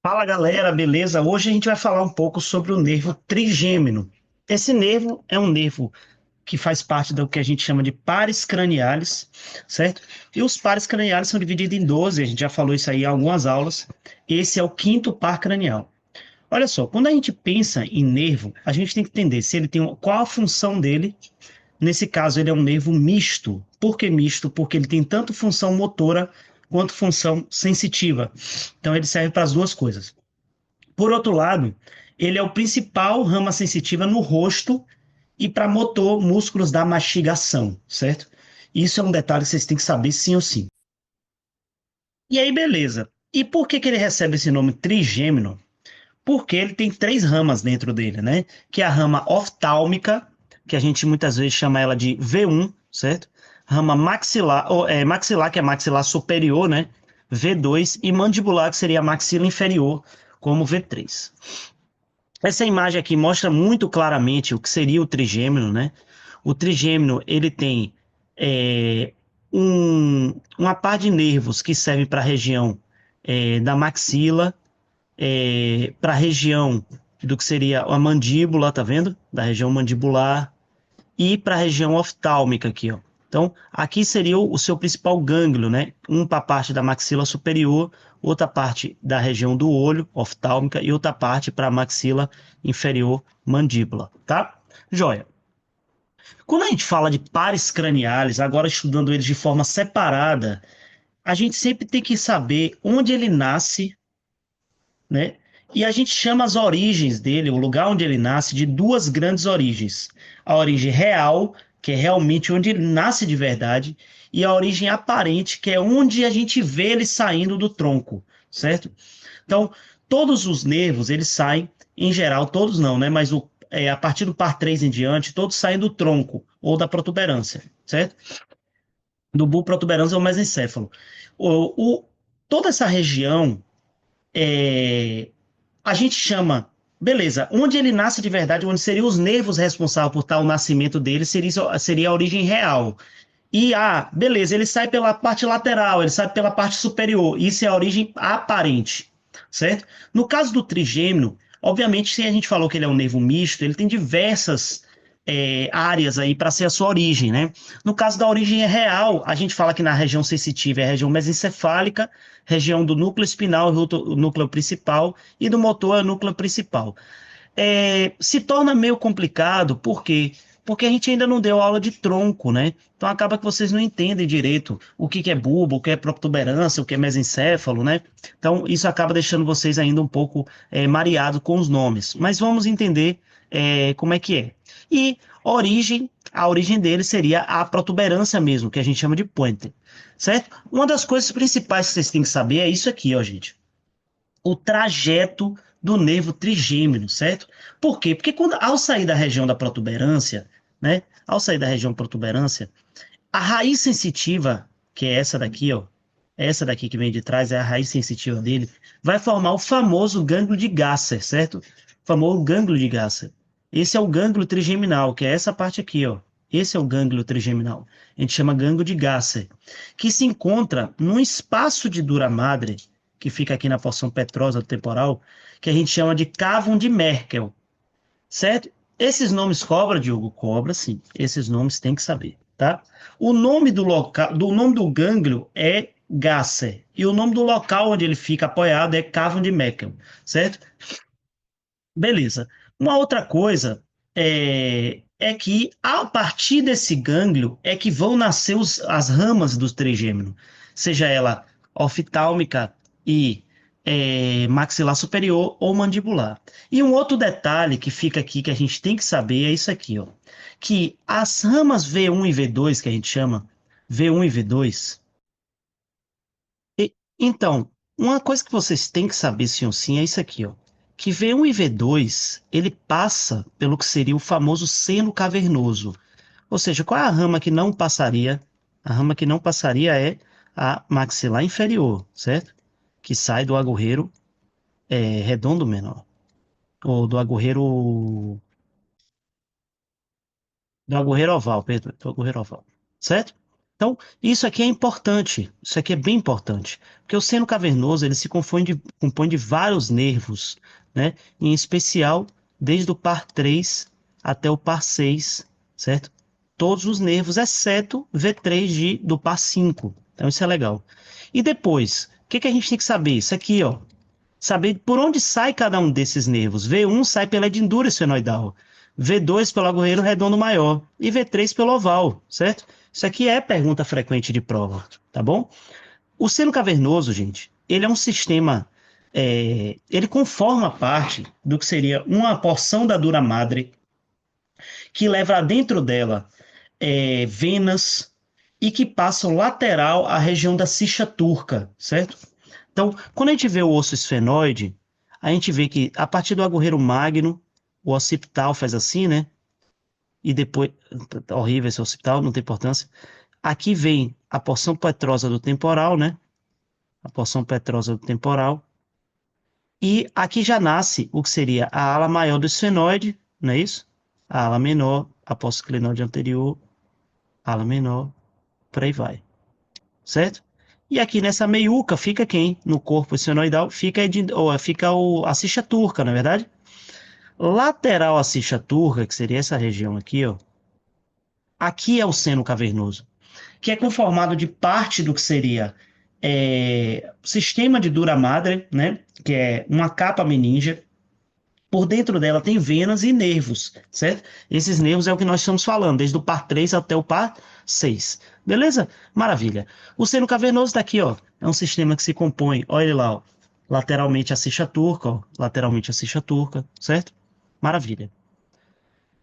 Fala galera, beleza? Hoje a gente vai falar um pouco sobre o nervo trigêmino. Esse nervo é um nervo que faz parte do que a gente chama de pares cranialis, certo? E os pares cranialis são divididos em 12, a gente já falou isso aí em algumas aulas. Esse é o quinto par cranial. Olha só, quando a gente pensa em nervo, a gente tem que entender se ele tem qual a função dele. Nesse caso, ele é um nervo misto. Por que misto? Porque ele tem tanto função motora quanto função sensitiva. Então, ele serve para as duas coisas. Por outro lado, ele é o principal rama sensitiva no rosto e para motor, músculos da mastigação, certo? Isso é um detalhe que vocês têm que saber sim ou sim. E aí, beleza. E por que que ele recebe esse nome trigêmino? Porque ele tem três ramas dentro dele, né? Que é a rama oftálmica, que a gente muitas vezes chama ela de V1, certo? Rama maxilar, maxilar, que é maxilar superior, né? V2, e mandibular, que seria a maxila inferior, como V3. Essa imagem aqui mostra muito claramente o que seria o trigêmino, né? O trigêmino, ele tem é, uma parte de nervos que serve para a região da maxila, para a região do que seria a mandíbula, tá vendo? Da região mandibular, e para a região oftálmica aqui, ó. Então, aqui seria o seu principal gânglio, né? Um para a parte da maxila superior, outra parte da região do olho, oftálmica, e outra parte para a maxila inferior, mandíbula, tá? Joia. Quando a gente fala de pares craniais, agora estudando eles de forma separada, a gente sempre tem que saber onde ele nasce, né? E a gente chama as origens dele, o lugar onde ele nasce, de duas grandes origens. A origem real, que é realmente onde ele nasce de verdade, e a origem aparente, que é onde a gente vê ele saindo do tronco, certo? Então, todos os nervos, eles saem, em geral, todos não, né? Mas a partir do par 3 em diante, todos saem do tronco ou da protuberância, certo? Do bulbo protuberância ou mesencéfalo. O, o, toda essa região é, a gente chama, beleza, onde ele nasce de verdade, onde seriam os nervos responsáveis por tal nascimento dele, seria a origem real. E, beleza, ele sai pela parte lateral, ele sai pela parte superior, isso é a origem aparente, certo? No caso do trigêmeo, obviamente, se a gente falou que ele é um nervo misto, ele tem diversas áreas aí para ser a sua origem, né? No caso da origem real, a gente fala que na região sensitiva é a região mesencefálica, região do núcleo espinal, o núcleo principal, e do motor é o núcleo principal. Se torna meio complicado, por quê? Porque a gente ainda não deu aula de tronco, né? Então acaba que vocês não entendem direito o que que é bulbo, o que é protuberância, o que é mesencéfalo, né? Então isso acaba deixando vocês ainda um pouco mareado com os nomes. Mas vamos entender como é que é. E a origem dele seria a protuberância mesmo, que a gente chama de pointer, certo? Uma das coisas principais que vocês têm que saber é isso aqui, ó, gente, o trajeto do nervo trigêmino, certo? Por quê? Porque ao sair da região da protuberância, né? Ao sair da região protuberância, a raiz sensitiva, que é essa daqui, ó, essa daqui que vem de trás é a raiz sensitiva dele, vai formar o famoso gânglio de Gasser, certo? O famoso gânglio de Gasser. Esse é o gânglio trigeminal, que é essa parte aqui, ó. Esse é o gânglio trigeminal. A gente chama gânglio de Gasser, que se encontra num espaço de dura madre, que fica aqui na porção petrosa do temporal, que a gente chama de cavum de Merkel, certo? Esses nomes cobra, Diogo? Cobra, sim. Esses nomes tem que saber, tá? O nome do local, do nome do gânglio é Gasser. E o nome do local onde ele fica apoiado é Cavum de Meckel, certo? Beleza. Uma outra coisa é que a partir desse gânglio é que vão nascer as ramas do trigêmeo, seja ela oftálmica e maxilar superior ou mandibular. E um outro detalhe que fica aqui que a gente tem que saber é isso aqui, ó, que as ramas V1 e V2 que a gente chama V1 e V2, então, uma coisa que vocês têm que saber sim ou sim é isso aqui, ó. Que V1 e V2, ele passa pelo que seria o famoso seno cavernoso. Ou seja, qual é a rama que não passaria? A rama que não passaria é a maxilar inferior, certo? Que sai do agorreiro redondo menor. Ou do agorreiro oval, perdão, do agorreiro oval. Certo? Então, isso aqui é importante, isso aqui é bem importante, porque o seno cavernoso ele se compõe de vários nervos, né? Em especial, desde o par 3 até o par 6, certo? Todos os nervos, exceto V3 do par 5. Então, isso é legal. E depois, o que que a gente tem que saber? Isso aqui, ó. Saber por onde sai cada um desses nervos. V1 sai pela edindura esfenoidal, V2 pelo agorreiro redondo maior e V3 pelo oval, certo? Isso aqui é pergunta frequente de prova, tá bom? O seno cavernoso, gente, ele é um sistema, ele conforma parte do que seria uma porção da dura madre que leva dentro dela venas e que passam lateral à região da cicha turca, certo? Então, quando a gente vê o osso esfenoide, a gente vê que a partir do agorreiro magno, o occipital faz assim, né? E depois, tá horrível esse occipital, não tem importância. Aqui vem a porção petrosa do temporal, né? A porção petrosa do temporal. E aqui já nasce o que seria a ala maior do esfenoide, não é isso? A ala menor, a pós-clinóide anterior, ala menor, por aí vai, certo? E aqui nessa meiuca fica quem? No corpo esfenoidal fica a cicha turca, na verdade? Lateral à cicha turca, que seria essa região aqui, ó. Aqui é o seno cavernoso, que é conformado de parte do que seria sistema de dura madre, né? Que é uma capa meningia. Por dentro dela tem venas e nervos, certo? Esses nervos é o que nós estamos falando, desde o par 3 até o par 6. Beleza? Maravilha. O seno cavernoso está aqui, ó. É um sistema que se compõe, olha ele lá, ó, lateralmente a cicha turca, ó, lateralmente a cicha turca, certo? Maravilha.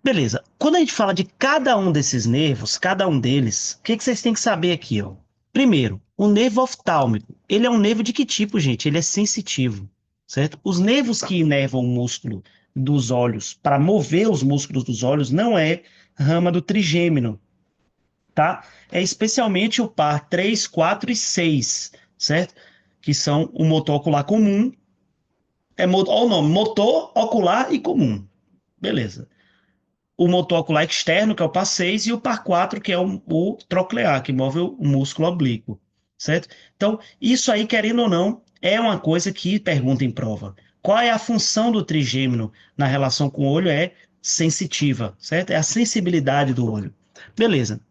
Beleza. Quando a gente fala de cada um desses nervos, cada um deles, o que que vocês têm que saber aqui, ó? Primeiro, o nervo oftálmico. Ele é um nervo de que tipo, gente? Ele é sensitivo, certo? Os nervos que inervam o músculo dos olhos para mover os músculos dos olhos não é rama do trigêmino, tá? É especialmente o par 3, 4 e 6, certo? Que são o motor ocular comum. Olha o nome, motor ocular e comum. Beleza. O motor ocular externo, que é o par 6, e o par 4, que é o troclear, que move o músculo oblíquo, certo? Então, isso aí, querendo ou não, é uma coisa que pergunta em prova. Qual é a função do trigêmino na relação com o olho? É sensitiva, certo? É a sensibilidade do olho. Beleza.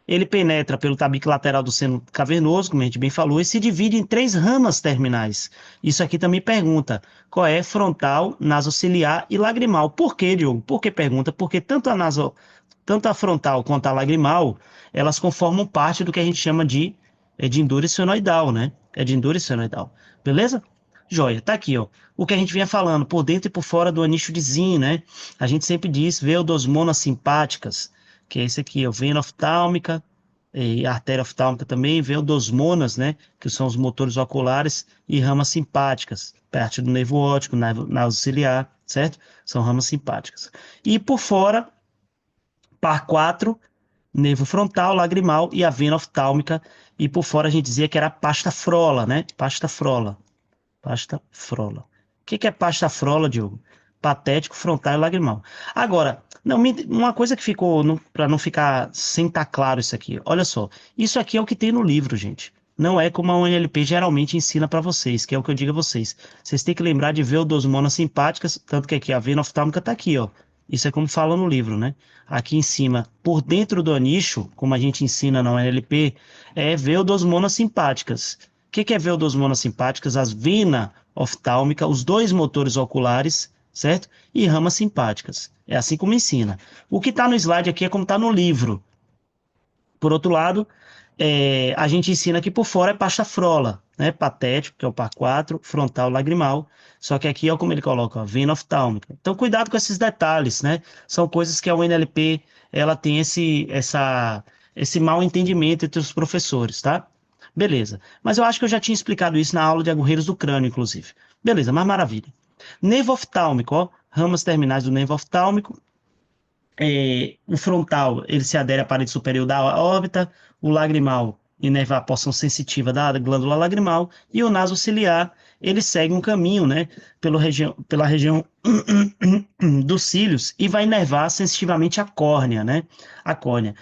Ele penetra pelo tabique lateral do seno cavernoso, como a gente bem falou, e se divide em 3 ramas terminais. Isso aqui também pergunta qual é frontal, nasociliar e lagrimal. Por quê, Diogo? Por que pergunta? Porque tanto a frontal quanto a lagrimal, elas conformam parte do que a gente chama de edindura esfenoidal, né? Edindura esfenoidal. Beleza? Joia, tá aqui, ó. O que a gente vinha falando, por dentro e por fora do anísio de Zinn, né? A gente sempre diz veodosmonas simpáticas, que é esse aqui, ó, vena oftálmica e artéria oftálmica também, veodosmonas, né? Que são os motores oculares e ramas simpáticas, parte do nervo óptico, nervo ciliar, certo? São ramas simpáticas. E por fora, par 4, nervo frontal, lagrimal e a vena oftálmica. E por fora a gente dizia que era a pasta frola, né? Pasta frola. Pasta frola. O que que é pasta frola, Diogo? Patético, frontal e lagrimal. Agora, não, uma coisa que ficou, para não ficar sem estar claro isso aqui, olha só, isso aqui é o que tem no livro, gente. Não é como a UNLP geralmente ensina para vocês, que é o que eu digo a vocês. Vocês têm que lembrar de ver o dos monas simpáticas, tanto que aqui a vena oftálmica está aqui, ó. Isso é como fala no livro, né? Aqui em cima, por dentro do anísio, como a gente ensina na UNLP, é veodosmonas simpáticas. O que que é veodosmonas simpáticas? As venas oftálmica, os dois motores oculares, certo? E ramas simpáticas. É assim como ensina. O que está no slide aqui é como está no livro. Por outro lado, a gente ensina que por fora é pasta frola, né? Patético, que é o par 4, frontal, lagrimal. Só que aqui, ó, como ele coloca, ó, vena oftálmica. Então, cuidado com esses detalhes, né? São coisas que a UNLP ela tem esse mal entendimento entre os professores, tá? Beleza. Mas eu acho que eu já tinha explicado isso na aula de agorreiros do crânio, inclusive. Beleza, mas maravilha. Nervo oftálmico, ó, ramas terminais do nervo oftálmico. O frontal, ele se adere à parede superior da órbita, o lagrimal inerva a porção sensitiva da glândula lagrimal, e o nasociliar, ele segue um caminho, né, pela região dos cílios e vai inervar sensitivamente a córnea, né, a córnea.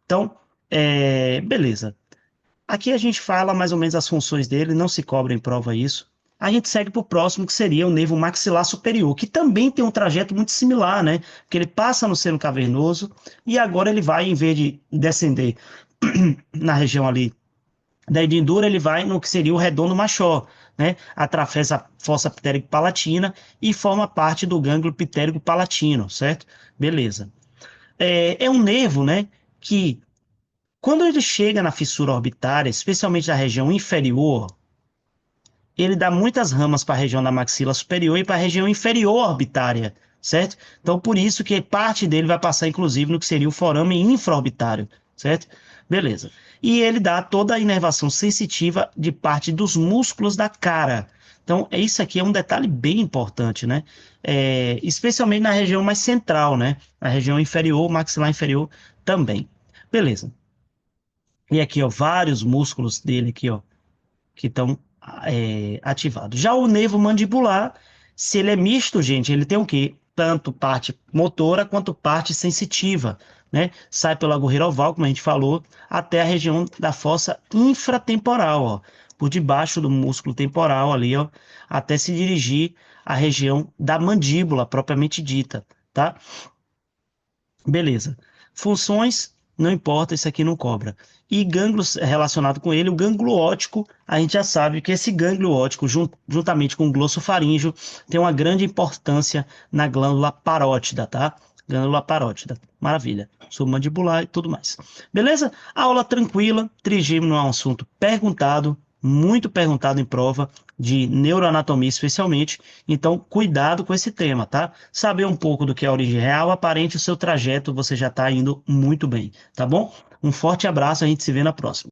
Então, Beleza. Aqui a gente fala mais ou menos as funções dele, não se cobra em prova isso. A gente segue para o próximo, que seria o nervo maxilar superior, que também tem um trajeto muito similar, né? Porque ele passa no seno cavernoso e agora ele vai, em vez de descender na região ali da edindura, ele vai no que seria o redondo machor, né? Atravessa a fossa ptérico-palatina e forma parte do gânglio pitérico-palatino, certo? Beleza. É um nervo, né? Que quando ele chega na fissura orbitária, especialmente na região inferior, ele dá muitas ramas para a região da maxila superior e para a região inferior orbitária, certo? Então, por isso que parte dele vai passar, inclusive, no que seria o forame infraorbitário, certo? Beleza. E ele dá toda a inervação sensitiva de parte dos músculos da cara. Então, isso aqui é um detalhe bem importante, né? Especialmente na região mais central, né? Na região inferior, maxilar inferior também. Beleza. E aqui, ó, vários músculos dele aqui, ó, que estão ativados. Já o nervo mandibular, se ele é misto, gente, ele tem o quê? Tanto parte motora quanto parte sensitiva, né? Sai pelo agorreiro oval, como a gente falou, até a região da fossa infratemporal, ó, por debaixo do músculo temporal ali, ó, até se dirigir à região da mandíbula propriamente dita, tá? Beleza. Funções, não importa, isso aqui não cobra. E gânglios relacionado com ele, o gânglio óptico, a gente já sabe que esse gânglio óptico, juntamente com o glossofaríngeo, tem uma grande importância na glândula parótida, tá? Glândula parótida. Maravilha. Submandibular e tudo mais. Beleza? Aula tranquila. Trigêmeo é um assunto perguntado, muito perguntado em prova de neuroanatomia especialmente. Então, cuidado com esse tema, tá? Saber um pouco do que é a origem real, aparente o seu trajeto, você já está indo muito bem, tá bom? Um forte abraço, a gente se vê na próxima.